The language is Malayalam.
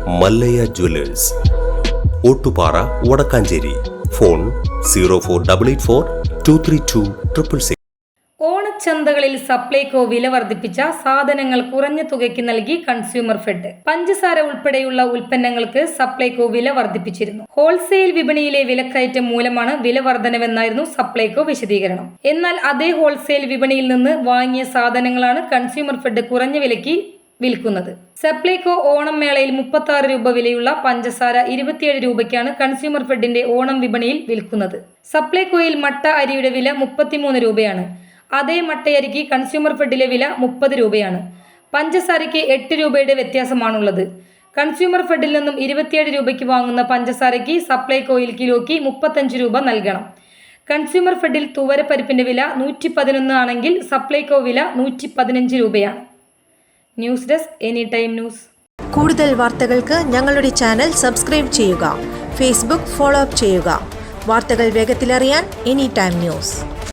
മല്ലയ്യ ജ്വല്ലേഴ്സ്, ഓട്ടുപാറ, വടക്കാഞ്ചേരി. ഫോൺ 04884232666. ഓണച്ചന്തകളിൽ സപ്ലൈകോ വില വർദ്ധിപ്പിച്ച സാധനങ്ങൾ കുറഞ്ഞ തുകയ്ക്ക് നൽകി കൺസ്യൂമർ ഫെഡ്. പഞ്ചസാര ഉൾപ്പെടെയുള്ള ഉൽപ്പന്നങ്ങൾക്ക് സപ്ലൈകോ വില വർദ്ധിപ്പിച്ചിരുന്നു. ഹോൾസെയിൽ വിപണിയിലെ വിലക്കയറ്റം മൂലമാണ് വില വർധനവെന്നായിരുന്നു സപ്ലൈകോ വിശദീകരണം. എന്നാൽ അതേ ഹോൾസെയിൽ വിപണിയിൽ നിന്ന് വാങ്ങിയ സാധനങ്ങളാണ് കൺസ്യൂമർ ഫെഡ് കുറഞ്ഞ വിലയ്ക്ക് വിൽക്കുന്നത്. സപ്ലൈകോ ഓണം മേളയിൽ 36 രൂപ വിലയുള്ള പഞ്ചസാര 27 രൂപയ്ക്കാണ് കൺസ്യൂമർ ഫെഡിന്റെ ഓണം വിപണിയിൽ വിൽക്കുന്നത്. സപ്ലൈകോയിൽ മട്ട അരിയുടെ വില 33 രൂപയാണ്. അതേ മട്ടയരിക്ക് കൺസ്യൂമർ ഫെഡിലെ വില 30 രൂപയാണ്. പഞ്ചസാരയ്ക്ക് 8 രൂപയുടെ വ്യത്യാസമാണുള്ളത്. കൺസ്യൂമർ ഫെഡിൽ നിന്നും 27 രൂപയ്ക്ക് വാങ്ങുന്ന പഞ്ചസാരയ്ക്ക് സപ്ലൈകോയിൽ കിലോയ്ക്ക് 35 രൂപ നൽകണം. കൺസ്യൂമർ ഫെഡിൽ തുവരപ്പരിപ്പിന്റെ വില 111 ആണെങ്കിൽ സപ്ലൈകോ വില 115 രൂപയാണ്. News desk any time news. കൂടുതൽ വാർത്തകൾക്ക് ഞങ്ങളുടെ ചാനൽ സബ്സ്ക്രൈബ് ചെയ്യുക. ഫേസ്ബുക്ക് ഫോളോ അപ്പ് ചെയ്യുക. വാർത്തകൾ വേഗത്തിലറിയാൻ എനി ടൈം ന്യൂസ്.